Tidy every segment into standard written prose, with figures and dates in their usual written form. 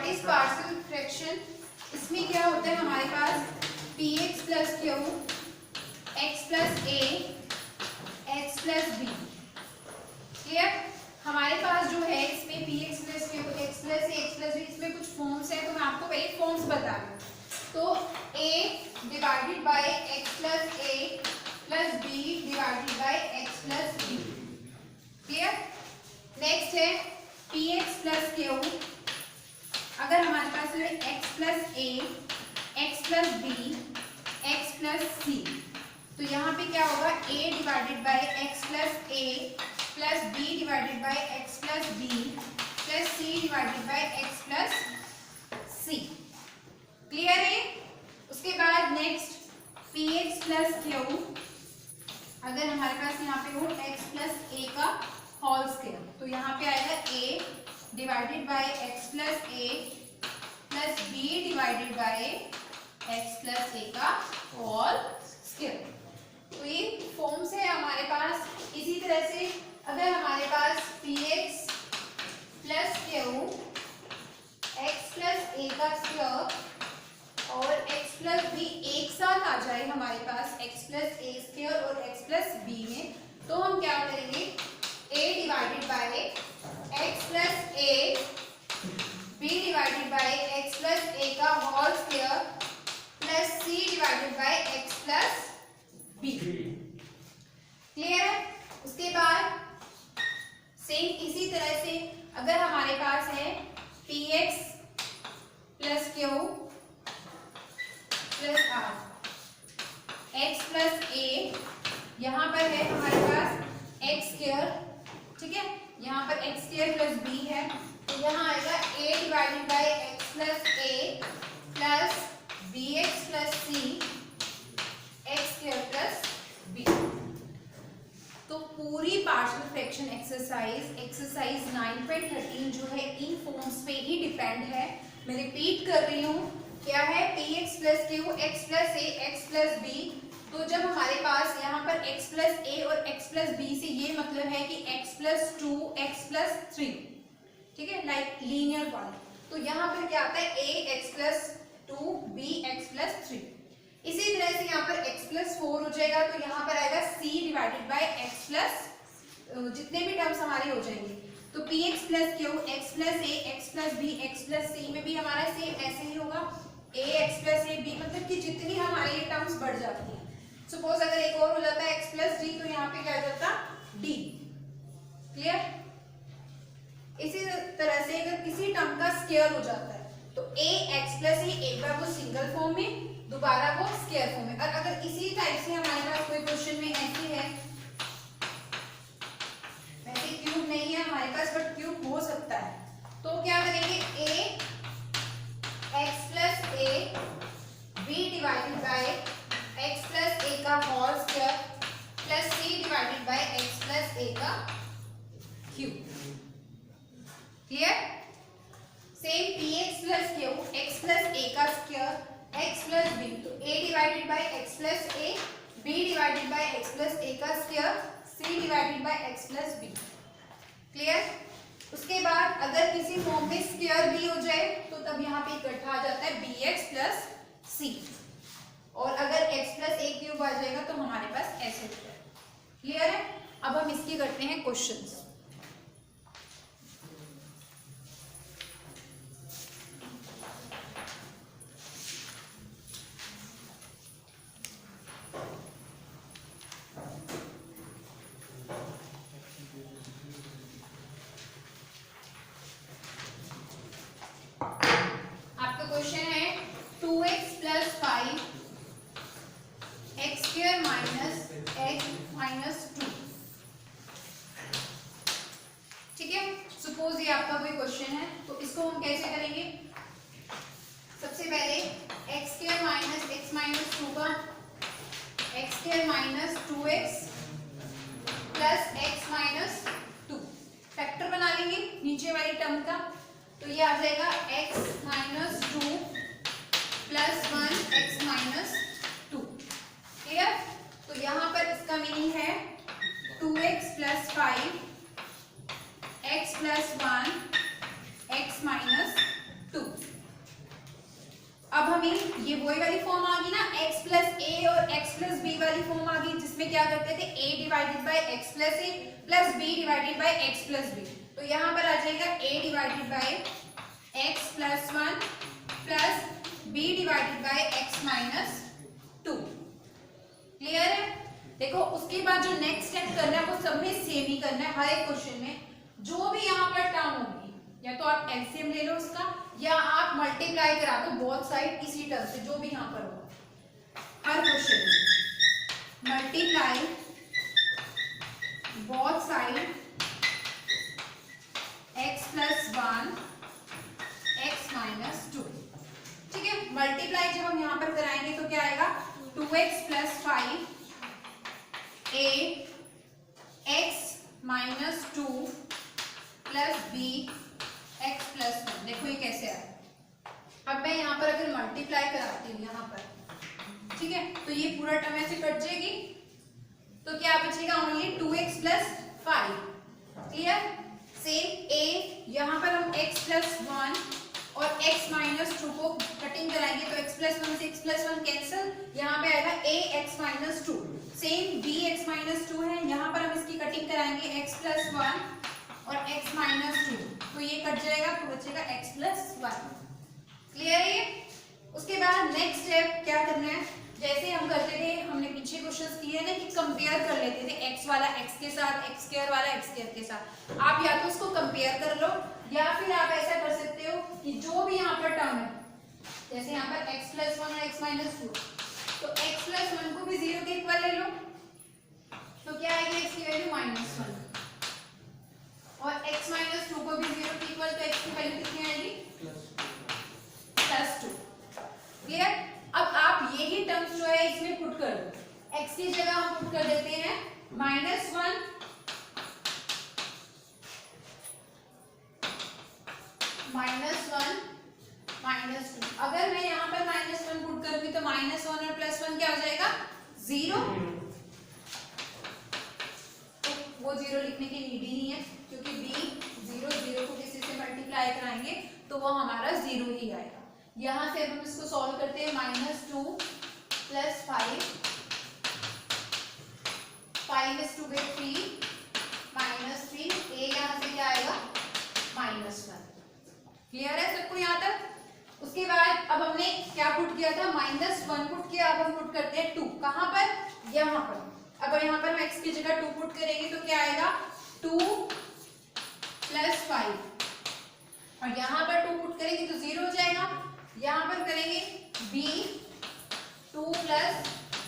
What is partial fraction? इसमें क्या होता है हमारे पास px plus Q x plus a x plus b। Clear? हमारे पास जो है इसमें px plus Q x plus a x plus b, इसमें कुछ फॉर्म्स है, तो मैं आपको पहले फॉर्म्स बता रही हूँ। तो a divided by x plus a plus b divided by x plus b। Clear? Next है px प्लस क्यू, अगर हमारे पास है x plus a x plus b x plus c, तो यहाँ पे क्या होगा a divided by x plus a plus b divided by x plus b plus c divided by x plus c। Clear है? उसके बाद नेक्स्ट px प्लस q, अगर हमारे पास यहाँ पे हो x प्लस a का होल स्क्वायर, तो यहाँ पे आएगा a divided by x plus a plus b divided by x plus a का होल स्क्वायर। तो ये फॉर्म्स है हमारे पास। इसी तरह से अगर हमारे पास px plus q x plus a का स्क्वायर और x प्लस b एक साथ आ जाए हमारे पास x प्लस a स्क्वायर और x प्लस b में, तो हम क्या करेंगे a divided by x plus a b divided by x plus a का whole square plus c divided by x plus b। Clear है? उसके बाद सेम इसी तरह से अगर हमारे पास है px plus q plus r x plus a, यहाँ पर है हमारे पास x स्क्वायर, ठीक है, यहाँ पर x स्क्वायर प्लस b है, तो यहाँ आएगा a divided by x plus a plus bx plus c x square plus b। तो पूरी पार्शियल फ्रैक्शन एक्सरसाइज 9.13 जो है इन फॉर्म्स पे ही डिपेंड है। मैं रिपीट कर रही हूँ, क्या है px plus q x plus a x plus b। तो जब हमारे पास यहाँ पर x प्लस a और x प्लस b से ये मतलब है कि x प्लस 2 x प्लस 3, ठीक है, लाइक लीनियर वाला, तो यहाँ पर क्या आता है a x plus 2 b x plus 3। इसी तरह से यहाँ पर x प्लस 4 हो जाएगा, तो यहाँ पर आएगा c divided by x plus, जितने भी टर्म्स हमारे हो जाएंगे। तो px plus q x plus a x plus b x plus c में भी हमारा सेम ऐसे ही होगा a x plus a b, मतलब कि जितनी हमारी ये टर्म्स बढ़ जाती हैं। सपोज अगर एक और हो जाता है x प्लस d, तो यहाँ पे क्या जाता d। क्लियर? इसी तरह से अगर किसी टर्म का स्क्वायर हो जाता है तो a x प्लस a, एक बार वो सिंगल फॉर्म में, दोबारा वो स्क्वायर फॉर्म में। और अगर इसी टाइप से हमारे पास कोई क्वेश्चन में ऐसे है, वैसे क्यूब नहीं है हमारे पास बट क्यूब हो सकता है, तो क्या करेंगे a x plus a b divided by x plus a का whole square plus c divided by x plus a का cube. Clear? Same px plus q x plus a का स्क्वायर x प्लस b, तो a divided by x plus a b divided by x plus a का square c divided by x plus b। Clear? उसके बाद अगर किसी form में square भी हो जाए तो तब यहाँ पे इकट्ठा आ जाता है bx प्लस c, और अगर x प्लस a क्यूब आ जाएगा तो हमारे पास ऐसे हो जाएगा। क्लियर है? अब हम इसकी करते हैं क्वेश्चंस। क्वेश्चन है 2x plus 5 x square minus x minus 2। ठीक है, सपोज ये आपका कोई क्वेश्चन है, तो इसको हम कैसे करेंगे? सबसे पहले x square minus x minus 2 का x square minus 2x plus x minus 2 factor बना लेंगे नीचे वाली टर्म का, तो ये आ जाएगा x minus 2 plus 1 x minus 2। Clear? तो यहाँ पर इसका मीनिंग है 2x plus 5 x plus 1 x minus 2। अब हमें ये वही वाली फॉर्म आ गई ना, x प्लस ए और x प्लस बी वाली फॉर्म आ गई, जिसमें क्या करते थे a divided by x plus a plus b divided by x plus b. तो यहाँ पर आ जाएगा a divided by x plus 1 plus b divided by x minus 2। Clear है? देखो उसके बाद जो नेक्स्ट स्टेप करना है वो सब में सेम ही करना है। हर एक क्वेश्चन में जो भी यहाँ पर टर्म होगी, या तो आप एलसीएम ले लो उसका, या आप मल्टीप्लाई करा दो बोथ साइड इसी टर्म से, जो भी यहाँ पर होगा। हर क्वेश्चन में multiply both side x plus 1 x minus 2। ठीक है, मल्टीप्लाई जब हम यहाँ पर कराएंगे तो क्या आएगा, 2x plus 5 a x minus 2 plus b x plus 1। देखो ये कैसे आया। अब मैं यहाँ पर अगर मल्टीप्लाई कराती हूँ यहाँ पर, ठीक है, तो ये पूरा टर्म ऐसे कट जाएगी, तो क्या बचेगा, only 2x plus 5। Clear? Same a यहाँ पर हम x प्लस 1 और x माइनस 2 को कटिंग कराएंगे तो x प्लस 1 से x प्लस 1 कैंसिल, यहाँ पे आएगा a x minus 2। Same b x minus 2 है, यहाँ पर हम इसकी कटिंग कराएंगे x प्लस 1 और x माइनस 2, तो ये कट जाएगा तो बचेगा x प्लस 1। क्लियर है ये? उसके बाद नेक्स्ट स्टेप क्या करना है, जैसे हम करते थे, हमने पीछे क्वेश्चंस किए ना कि कंपेयर कर लेते थे x वाला x के साथ, x स्क्वायर वाला x स्क्वायर के साथ। आप या तो उसको कंपेयर कर लो, या फिर आप ऐसा कर सकते हो कि जो भी यहाँ पर टर्म है, जैसे यहाँ पर x प्लस 1 और x माइनस 2, तो x प्लस 1 को भी 0 के इक्वल ले लो, तो क्या आएगी, x की वैल्यू माइनस 1, और x माइनस 2 को भी 0 के इक्वल, तो x की वैल्यू कितनी आएगी, प्लस 2। क्लियर? अब आप यही टर्म्स जो है इसमें पुट कर दो, x की जगह हम पुट कर देते हैं माइनस 1 माइनस 1 माइनस 2। अगर मैं यहाँ पर माइनस 1 पुट करूंगी तो माइनस 1 और प्लस 1 क्या हो जाएगा, 0। तो वो 0 लिखने की नीड ही नहीं है, क्योंकि b 0 को किसी से मल्टीप्लाई कराएंगे तो वो हमारा 0 ही आएगा। यहाँ से हम इसको सॉल्व करते हैं, minus 2 plus 5 is to 3 minus 3, a यहाँ से क्या आएगा, माइनस 1। क्लियर है सबको यहाँ तक? उसके बाद अब हमने क्या पुट किया था, माइनस 1 पुट किया, अब हम पुट करते हैं 2। कहाँ पर, यहाँ पर। अब यहाँ पर हम x की जगह 2 पुट करेंगे तो क्या आएगा, 2 प्लस 5, और यहाँ पर 2 पुट करेंगे तो 0 हो जाएगा। यहाँ पर करेंगे b 2 प्लस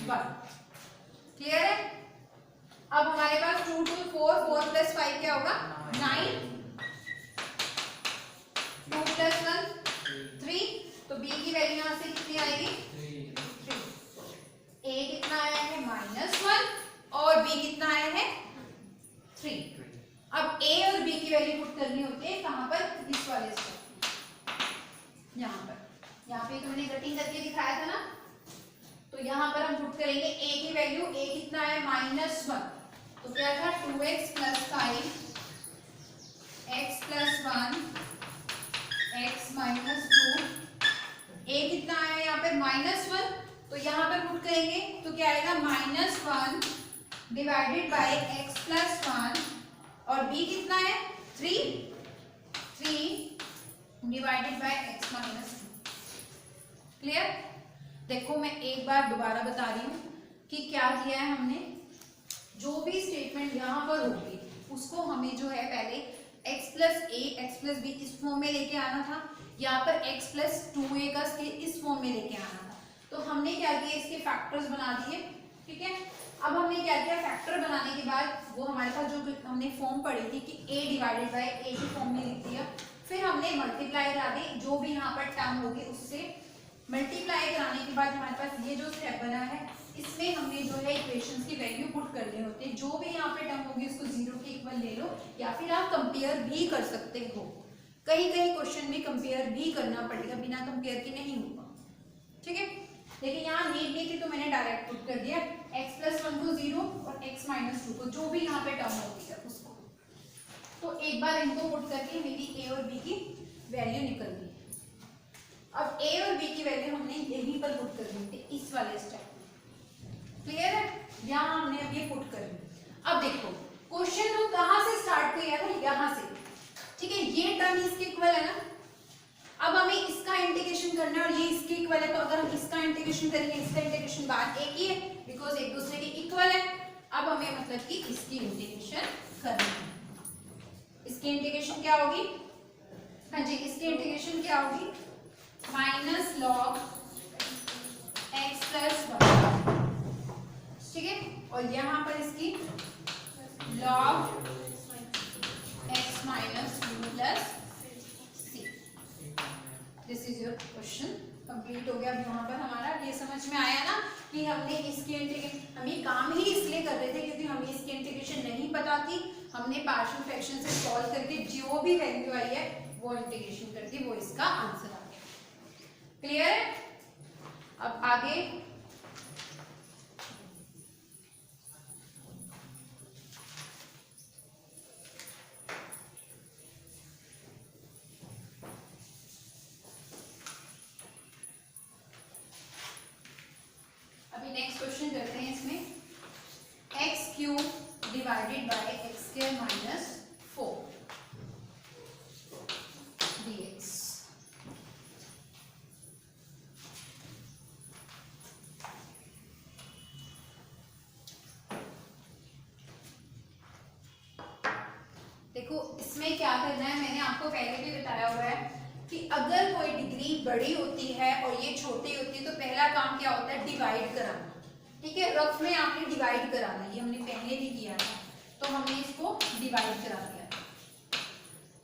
1। क्लियर है? अब हमारे पास 2 2 4, 4 प्लस 5 क्या होगा, 9, 2 प्लस 1 3, तो b की वैल्यू यहाँ से कितनी आएगी, 3। a कितना आया है, माइनस 1, और b कितना आया है, 3। अब a और b की वैल्यू पुट करनी होती है कहाँ पर, इस वाले स्टेप, यहाँ पे तो मैंने कटिंग करके दिखाया था ना, तो यहाँ पर हम पुट करेंगे a की वैल्यू, a कितना है, माइनस 1, तो क्या था, 2x plus 5 x plus 1 x minus 2, a कितना आया यहाँ पर, माइनस 1, तो यहाँ पर पुट करेंगे तो क्या आएगा, minus 1 divided by x plus 1, और b कितना है, 3 divided by x minus 2। Clear? देखो मैं एक बार दोबारा बता रही हूँ कि क्या किया है हमने, जो भी स्टेटमेंट यहाँ पर होगी उसको हमें जो है पहले x plus a x plus b इस फॉर्म में लेके आना था, यहाँ पर x प्लस 2a का इस फॉर्म में लेके आना था। तो हमने क्या किया, इसके फैक्टर्स बना दिए। ठीक है, अब हमने क्या किया, फैक्टर बनाने के बाद वो हमारे पास जो हमने फॉर्म पढ़ी थी कि a डिवाइडेड बाय a की फॉर्म में लिख दिया, फिर हमने मल्टीप्लाई करा दी, जो भी यहाँ पर टर्म होगी उससे मल्टीप्लाई कराने के बाद हमारे पास ये जो स्टेप बना है, इसमें हमने जो है इक्वेशंस की वैल्यू पुट करने होते हैं। जो भी यहाँ पे टर्म होगी उसको 0 के इक्वल ले लो, या फिर आप कंपेयर भी कर सकते हो। कहीं कहीं क्वेश्चन में कंपेयर भी करना पड़ेगा, बिना कंपेयर के नहीं होगा। ठीक है, लेकिन यहाँ नीड नहीं थी तो मैंने डायरेक्ट पुट कर दिया, x प्लस 1 को 0 और x माइनस 2 को, जो भी यहाँ पे टर्म होगी है उसको। तो एक बार इनको पुट करके मेरी a और b की वैल्यू निकल गई। अब ए और बी की वैल्यू हमने यहीं पर पुट कर दी थी, इस वाले स्टेप में। क्लियर है? यहाँ हमने अब ये पुट कर दी। अब देखो क्वेश्चन को कहाँ से स्टार्ट किया था, यहाँ से, ठीक है, ये टर्म इसके इक्वल है ना। अब हमें इसका इंटीग्रेशन करना है और ये इसके इक्वल है, तो अगर हम इसका इंटीग्रेशन करेंगे, इसका इंटीग्रेशन बात एक ही है बिकॉज एक दूसरे के इक्वल है। अब हमें मतलब कि इसकी इंटीग्रेशन करनी है। इसकी इंटीग्रेशन क्या होगी? हाँ जी, इसकी इंटीग्रेशन क्या होगी? Minus log x plus one, ठीक है, और यहाँ पर इसकी log x minus two plus c. This is your question complete हो गया। अब यहाँ पर हमारा ये समझ में आया ना कि हमने इसके इंटीग्रेशन, हम ये काम ही इसलिए कर रहे थे क्योंकि हमें इसकी इंटीग्रेशन नहीं पता थी। हमने पार्शियल फ्रैक्शन से सॉल्व करके जो भी वैल्यू आई है वो इंटीग्रेशन करके वो इसका आंसर आ गया। क्लियर है? अब आगे नेक्स्ट क्वेश्चन करते हैं। इसमें x cube divided by x square minus 4 dx। देखो इसमें क्या करना है, मैंने आपको पहले भी बताया हुआ है कि अगर कोई डिग्री बड़ी होती है और ये छोटी होती है तो पहला काम क्या होता है? डिवाइड कराना। ठीक है, रफ में आपने डिवाइड कराना, ये हमने पहले भी किया था, तो हमने इसको डिवाइड करा दिया।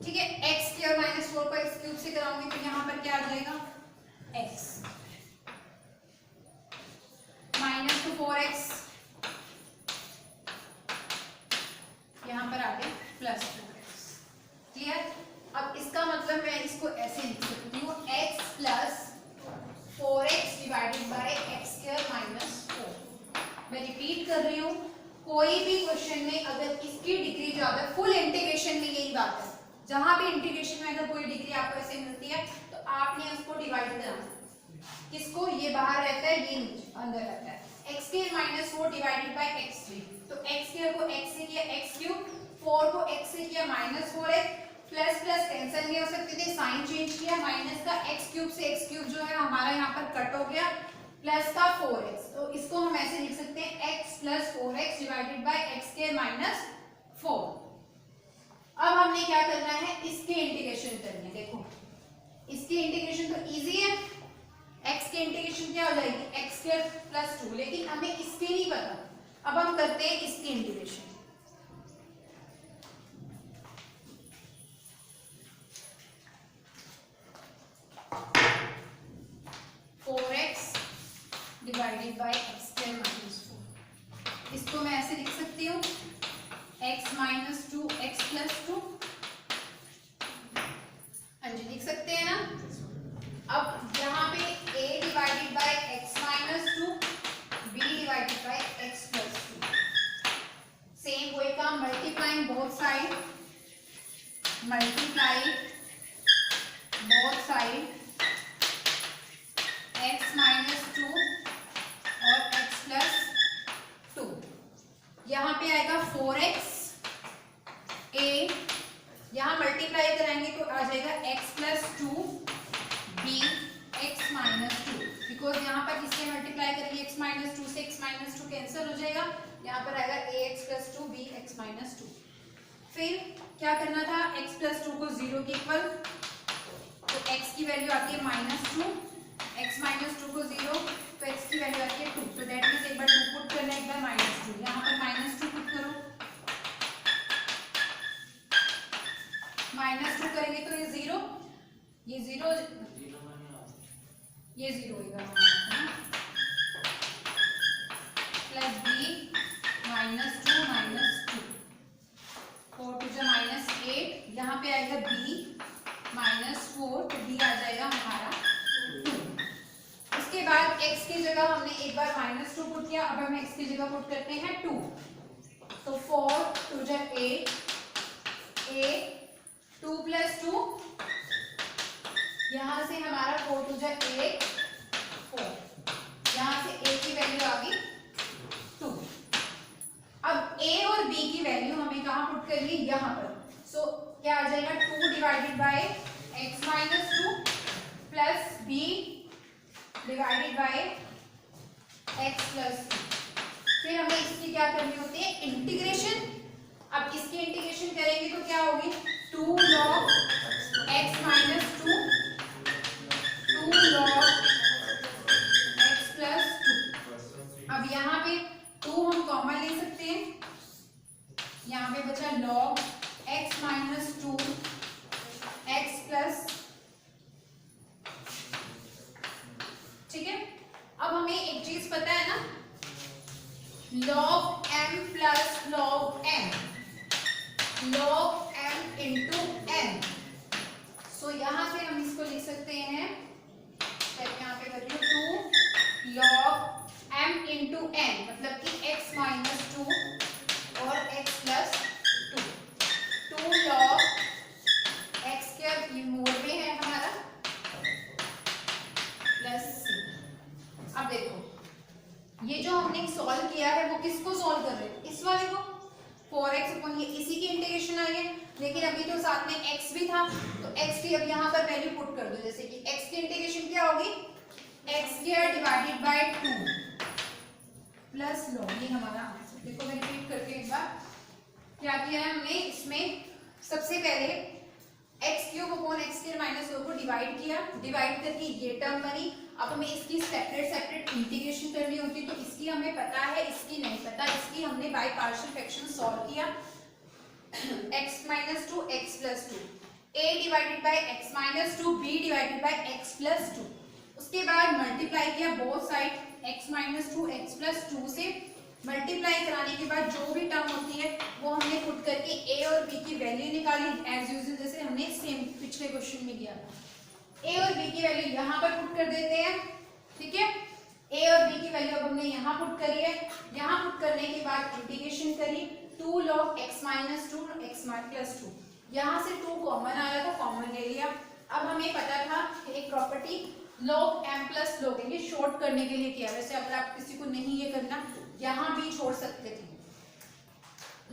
ठीक है, एक्स स्क्वायर माइनस 4 को एक्स क्यूब से कराऊंगी तो यहाँ पर क्या आ जाएगा? एक्स माइनस टू 4x, यहाँ पर आ गया प्लस 2x। क्लियर? अब इसका मतलब मैं इसको ऐसे लिख सकती हूँ x plus 4x divided by x square minus 4। मैं रिपीट कर रही हूँ, कोई भी क्वेश्चन में अगर इसकी डिग्री ज्यादा, फुल इंटीग्रेशन में यही बात है, जहां भी इंटीग्रेशन में अगर कोई डिग्री आपको ऐसे मिलती है तो आपने उसको डिवाइड करना। किसको? ये बाहर रहता है, ये नीचे अंदर रहता है। X square minus 4 divided by x cube, तो एक्स स्क्वायर को x से किया एक्स क्यूब, 4 को x से किया minus 4x, plus plus cancel नहीं हो सकते थे, साइन चेंज किया, माइनस का एक्स क्यूब से एक्स क्यूब जो है हमारा यहाँ पर कट हो गया, प्लस का 4x, तो इसको हम ऐसे लिख सकते हैं x plus 4x divided by x square minus 4। अब हमने क्या करना है? इसके इंटीग्रेशन करनी है। देखो इसकी इंटीग्रेशन तो इजी है, x की इंटीग्रेशन क्या हो जाएगी? एक्स स्क्वायर प्लस 2, लेकिन हमें इसके नहीं पता। अब हम करते हैं इसकी integration. Divided by x square minus 4, इसको मैं ऐसे लिख सकती हूँ x माइनस 2 एक्स प्लस 2। हाँ जी, लिख सकते हैं ना। अब यहाँ पे a divided bye x minus 2, b divided bye x plus 2। Same वही काम, multiplying both side, multiply both side x minus 2 और x प्लस 2। यहाँ पे आएगा 4x, a यहाँ मल्टीप्लाई कराएंगे तो आ जाएगा x plus 2 b x minus 2, because यहाँ पर इससे मल्टीप्लाई करेंगे x माइनस 2 से x माइनस 2 कैंसिल हो जाएगा, यहाँ पर आएगा ax plus 2 b x minus 2। फिर क्या करना था? x प्लस 2 को 0 के इक्वल, तो x की वैल्यू आती है माइनस 2, x माइनस 2 को 0, तो x की वैल्यू आती है 2, तो दैट मींस एक बार 2 पुट करना है, एक बार माइनस 2, यहाँ पर माइनस 2 पुट करो, माइनस 2 करेंगे तो ये 0, ये 0, ये 0 होगा plus b minus 2 minus 2, 4 two जा माइनस 8, यहाँ पे आएगा b माइनस 4, तो b आ जाएगा हमारा 2। उसके बाद x की जगह हमने एक बार माइनस 2 पुट किया, अब हम x की जगह पुट करते हैं 2, तो 4 टू जा 8, 2 प्लस 2 यहाँ से हमारा 4 टू जा 8, 4, यहाँ से a की वैल्यू आ गई 2। अब a और b की वैल्यू हमें कहाँ पुट करनी है, यहाँ पर। सो क्या आ जाएगा, 2 divided by x minus 2 plus b divided by x plus 2। फिर हमें इसकी क्या करनी होती है, इंटीग्रेशन। अब इसकी इंटीग्रेशन करेंगे तो क्या होगी, 2 log x minus 2 2 log x plus 2। अब यहाँ पे 2 हम कॉमन ले सकते हैं, यहाँ पे बचा log x minus 2 x plus, ठीक है। अब हमें एक चीज पता है ना, log m plus log m, log m into n। सो यहाँ से हम इसको लिख सकते हैं, यहाँ पे कर 2 log m इंटू n, मतलब कि x माइनस 2 और x प्लस 2, 2 log x के मोड में है हमारा प्लस c। अब देखो ये जो हमने सॉल्व किया है वो किसको सॉल्व कर रहे हैं, इस वाले को, 4x अपन ये इसी की इंटीग्रेशन आई है, लेकिन अभी तो साथ में x भी था, तो x की अब यहाँ पर वैल्यू पुट कर दो। जैसे कि x की इंटीग्रेशन क्या होगी, x square divided by 2 plus log, ये हमारा आंसर। देखो मैं रिपीट करके एक बार, क्या किया है हमने, इसमें सबसे पहले x cube upon x square minus 2 को डिवाइड किया, डिवाइड करके ये टर्म बनी। अब हमें इसकी सेपरेट इंटीग्रेशन करनी होती, तो इसकी हमें पता है, इसकी नहीं पता। इसकी हमने बाय पार्शियल फ्रैक्शन सॉल्व किया, x minus 2 x plus 2, a divided by x minus 2 b divided by x plus 2। उसके बाद मल्टीप्लाई किया both side, x minus 2 x plus 2 से मल्टीप्लाई कराने के बाद जो भी टर्म होती है वो हमने पुट करके a और b की वैल्यू निकाली, एज यूजुअल जैसे हमने सेम पिछले क्वेश्चन में किया था। a और b की वैल्यू यहाँ पर पुट कर देते हैं, ठीक है। a और b की वैल्यू अब हमने यहाँ पुट करी है, यहाँ पुट करने के बाद इंटीग्रेशन करी, 2 log x minus 2 x plus 2, यहाँ से 2 कॉमन आ रहा था, कॉमन ले लिया। अब हमें पता था एक property log m plus log n, ये शॉर्ट करने के लिए किया, वैसे अगर आप किसी को नहीं ये करना यहाँ भी छोड़ सकते थे।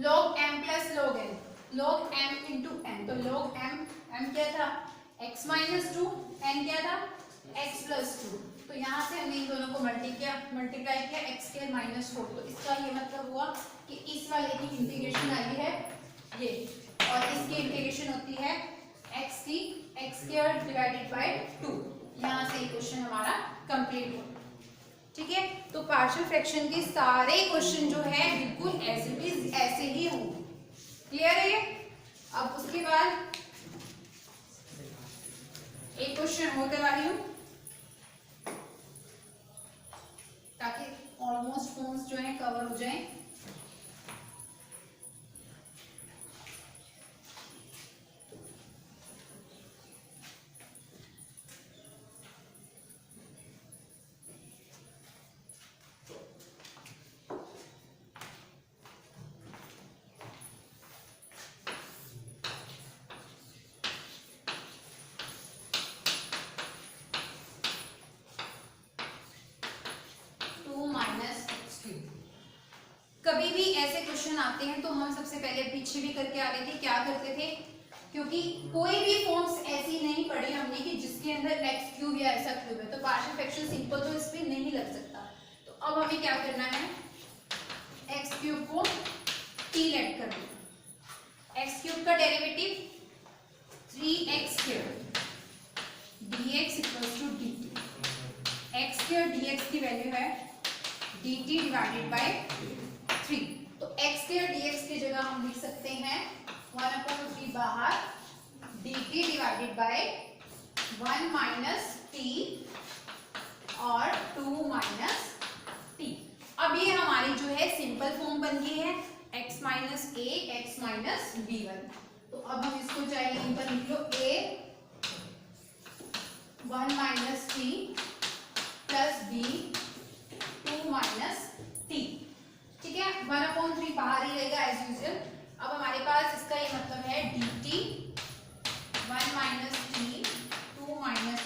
log m plus log n, log m into n, तो log m क्या था, x माइनस 2, n क्या था, x प्लस 2। तो यहाँ से हमने इन दोनों को मल्टीप्लाई किया x स्क्वायर माइनस 4। तो इसका ये मतलब हुआ कि इस वाले की इंटीग्रेशन आई है ये, और इसकी इंटीग्रेशन होती है x की x स्क्वायर डिवाइडेड बाय 2। यहाँ से क्वेश्चन हमारा कंप्लीट हुआ, ठीक है। तो पार्शियल फ्रैक्शन के सारे क्वेश्चन जो है बिल्कुल एज इट इज ऐसे ही होंगे, क्लियर है ये। अब उसके बाद एक क्वेश्चन और करवा रही हूँ ताकि ऑलमोस्ट फॉर्म्स जो है कवर हो जाए। कभी भी ऐसे क्वेश्चन आते हैं तो हम सबसे पहले पीछे भी करके आ रहे थे, क्या करते थे, क्योंकि कोई भी फॉर्म्स ऐसी नहीं पढ़ी हमने कि जिसके अंदर x क्यूब या ऐसा क्यूब है, तो पार्शियल फ्रैक्शन सिंपल तो इस पे नहीं लग सकता। तो अब हमें क्या करना है, x क्यूब को t लेट कर देना। x क्यूब का derivative 3x square dx equals to dt, x square dx की वैल्यू है dt डिवाइडेड बाय 3। तो x स्क्वायर dx की जगह हम लिख सकते हैं 1/3 बाहर dt divided bye 1 minus t और 2 माइनस t। अब ये हमारी जो है सिंपल फॉर्म बन गई है x minus a x minus b1। तो अब हम इसको चाहिए इन पर लिख लो a 1 minus t plus b 2 minus t, ठीक है। 1/3 बाहर ही रहेगा एज यूजुअल। अब हमारे पास इसका ये मतलब है dt 1 माइनस t 2 माइनस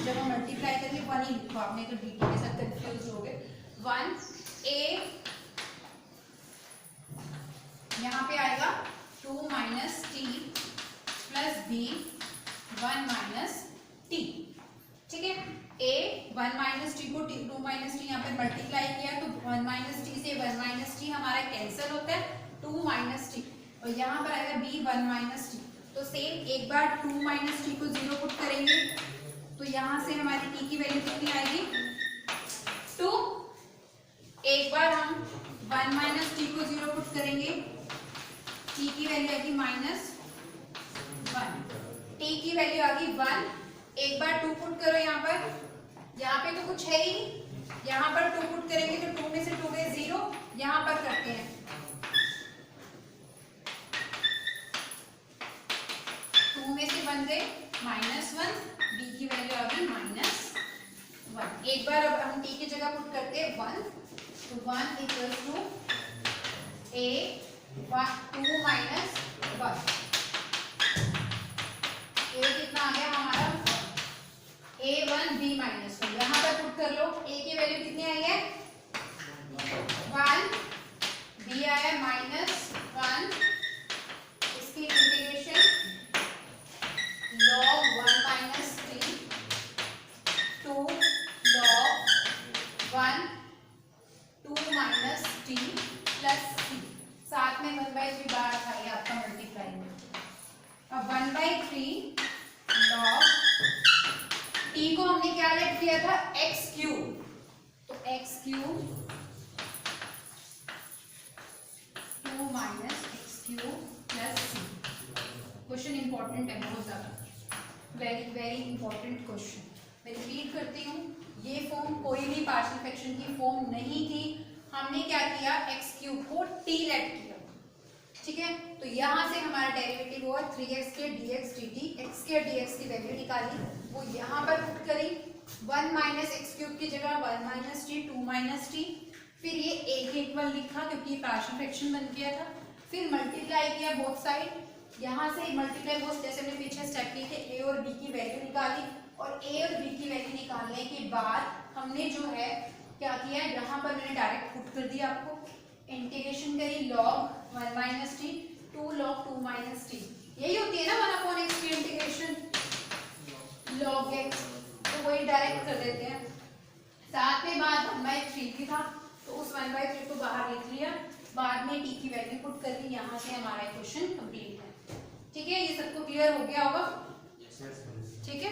जब हम मल्टीप्लाई करेंगे 1 ही लिखो आपने, तो dt के साथ कंफ्यूज हो गए। 1a यहाँ पे आएगा 2 minus T plus b 1 minus T. ठीक है, a 1 माइनस टी को 2 माइनस टी यहाँ पे मल्टीप्लाई किया तो 1 माइनस टी से 1 माइनस टी हमारा कैंसिल होता है, 2 माइनस टी, और यहाँ पर आएगा b 1 माइनस टी। तो सेम एक बार 2 माइनस टी को 0 पुट करेंगे तो यहाँ से हमारी t की वैल्यू कितनी आएगी 2। एक बार हम 1 माइनस टी को 0 पुट करेंगे, t की वैल्यू आएगी -1, t की वैल्यू आ गई 1। एक बार 2 पुट करो यहाँ पे तो कुछ है ही नहीं, यहाँ पर 2 पुट करेंगे तो 2 में से 2 गए 0, यहाँ पर करते हैं 2 में से 1 गए -1, b की वैल्यू आ गई -1। एक बार अब हम t की जगह पुट करते हैं 1, तो 1 equals to a 2 minus 1, a कितना आ गया हमारा a1 b माइनस 1, यहाँ पर पुट कर लो, a की वैल्यू कितनी आई है 1, b आया -1, इसकी integration log 1 minus t 2 log 1 2 minus t plus c, साथ में 1/3 बार था ये आपका मल्टीप्लाई में। अब 1/3 log t को हमने क्या लेट किया था x3, तो x3 2 minus x3 plus c। Question important है बहुत ज्यादा, वेरी वेरी इंपॉर्टेंट क्वेश्चन। मैं रिपीट करती हूँ, ये फॉर्म कोई भी पार्शियल फ्रैक्शन की फॉर्म नहीं थी, हमने क्या किया x3 को t लेट किया। ठीक है, तो यहाँ से हमारा डेरिवेटिव हुआ 3x के dx dt, x के dx की वैल्यू निकाली, वो यहाँ पर पुट करी, 1 माइनस x³ की जगह 1 माइनस टी 2 माइनस टी, फिर ये a के इक्वल लिखा क्योंकि ये पार्शियल फ्रैक्शन बन गया था, फिर मल्टीप्लाई किया बोथ साइड, यहाँ से मल्टीप्लाई बोथ जैसे हमने पीछे स्टेप किए थे, a और b की वैल्यू निकाली, और a और b की वैल्यू निकालने के बाद हमने जो है क्या किया, यहाँ पर मैंने डायरेक्ट पुट कर दिया आपको, इंटीग्रेशन करी log 1 minus T 2 log 2 minus T, यही होती है ना 1/x की इंटीग्रेशन log x, तो वही डायरेक्ट कर देते हैं। साथ में बाद 1/3 भी था तो उस 1/3 को बाहर लिख लिया, बाद में t की वैल्यू पुट कर दी, यहाँ से हमारा क्वेश्चन कंप्लीट है। ठीक है, ये सबको क्लियर हो गया होगा? ठीक है।